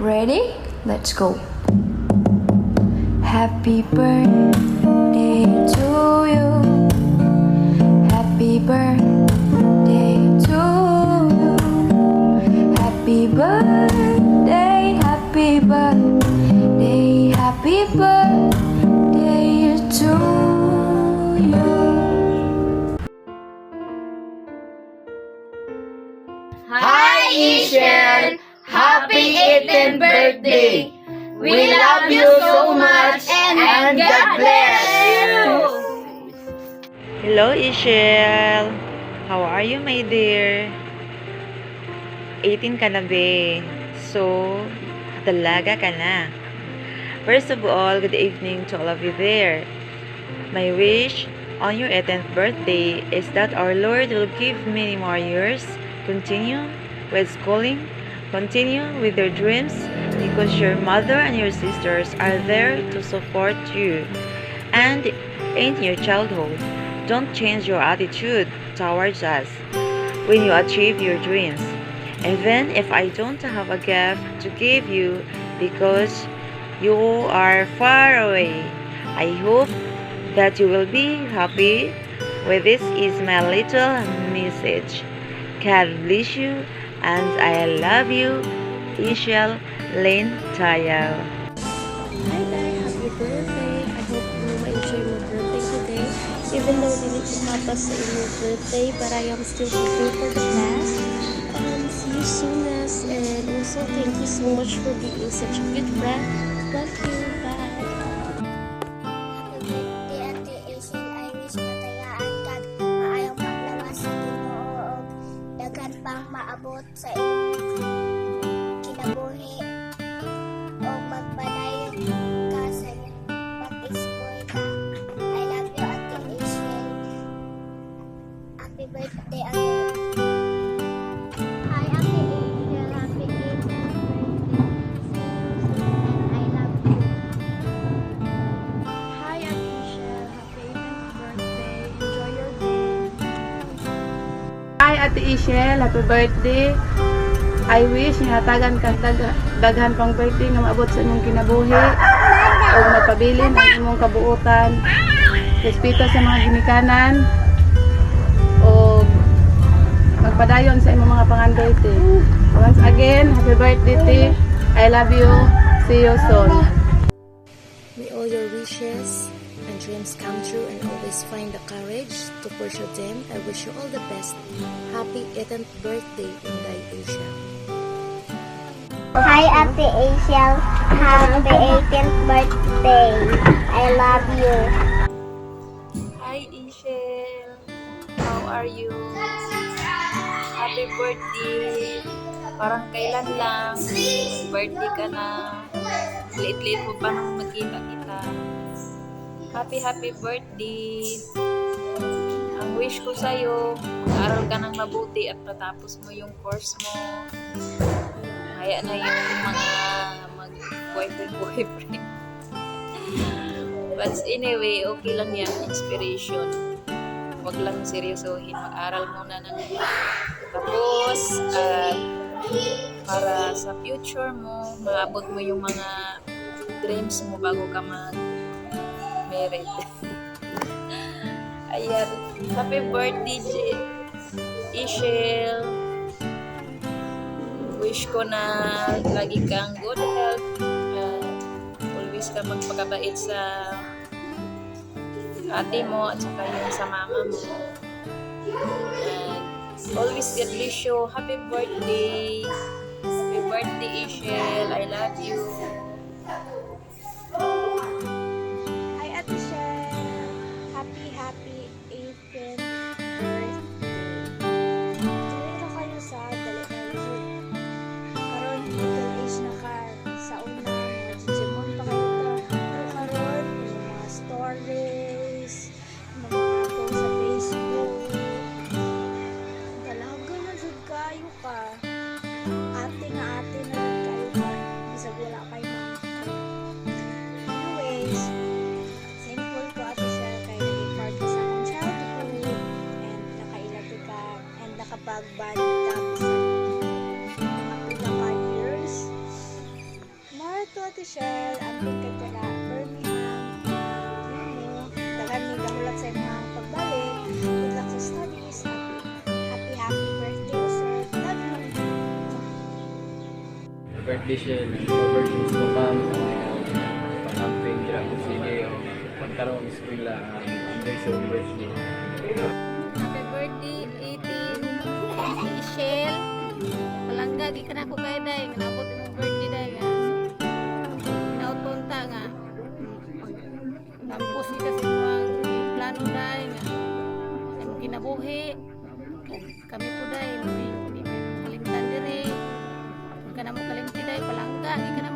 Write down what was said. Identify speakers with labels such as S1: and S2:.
S1: Ready? Let's go. Happy birthday to you. Happy birthday to you. Happy birthday, happy birthday, happy birthday to you.
S2: Hi, Ishan! Happy 18th birthday! We love you so much and God bless you!
S3: Hello, Ishel. How are you, my dear? 18 ka na, be. So, dalaga ka na. First of all, good evening to all of you there. My wish on your 18th birthday is that our Lord will give many more years. Continue with schooling. Continue with your dreams because your mother and your sisters are there to support you. And in your childhood, don't change your attitude towards us when you achieve your dreams. Even if I don't have a gift to give you because you are far away, I hope that you will be happy. With this is my little message. God bless you and I love you, Ishel Lynn Tayo.
S4: Hi there, happy birthday! I hope you ma-enjoy my birthday today. Even though dili ko hapas sa inyong birthday, but I am still hoping for the best. See you soonest, and also thank you so much for being such a good friend. Love you, bye!
S5: Happy birthday, Ate Asian. I wish na tayaan kag maayong paglawas sa Ginoo ug daghan pang maabot sa imong kinabuhi ug magpadayon ka sa pag-eskwela. I love you, Ate Asian. Happy birthday again. Hi, Ate Asian. Happy 18th birthday. I love you.
S6: Hi, Ate Ishel. Happy 18th birthday. Enjoy your day.
S7: Hi, Ate Ishel. Happy birthday. I wish hatagan kang daghan pang birthday nga maabot sa imong kinabuhi o magpabilin ang imong kabuutan. Respeto sa mga ginikanan o magpadayon sa imong mga pangandoy. Once again, happy birthday, T. I love you. See you soon.
S4: May all your wishes and dreams come true and always find the courage to pursue them. I wish you all the best. Happy 18th birthday, Inday Asia.
S5: Hi, Ate Asiel. Happy 18th birthday. I love you.
S6: Hi, Ishel. How are you? Happy birthday. Parang kailan lang. Birthday ka na. Late-late mo pa nang magkita-kita. Happy birthday. Ang wish ko sa'yo, mag-aral ka ng mabuti at matapos mo yung course mo. Kaya na yung mga mag-boyfriend. But anyway, okay lang yan. Inspiration. Huwag lang seryosohin. Mag-aral muna ng tapos at para sa future mo, maabot mo yung mga dreams mo bago ka mag-married. Ayan. Happy birthday, Ishel. Wish ko na lagi kang good health. Always ka magpakabait sa ate mo at saka yung sa mama mo. And always God bless you. Happy birthday. Happy birthday, Ishel. I love you.
S8: Hi, Ate Shell. Happy 18th birthday. Dili ra kayo sa dali kayo. Karon legal age na ka sa una mga Digimon pa kayo ka. Pero karon yung mga stories, mga post sa Facebook. Dalaga na jud kayo ka. Ate na jud kayo ka. Bisag wala kay ma'am. Ate Shell, ambing ka tala, Birmingham, dagan may gahulat sa mga pagbalik. Good luck sa studies. Happy birthday, sir. Love you.
S9: Birthday siya, nag-birthday ko pa, pang-camping, dira ko sige, o pagkaroon ng eskwela, ang sa birthday.
S2: Happy birthday, 18, Michelle. Palangga, di ka na ako kaya dahi. Nabot yung birthday dahi nga. Pinautunta nga. Tampos kita sa mga plano dahi nga. Ay mo kinabuhi. Kami po dahi. Hindi kalimtan diri. Huwag ka na mo kalimti dahi. Palangga, di ka na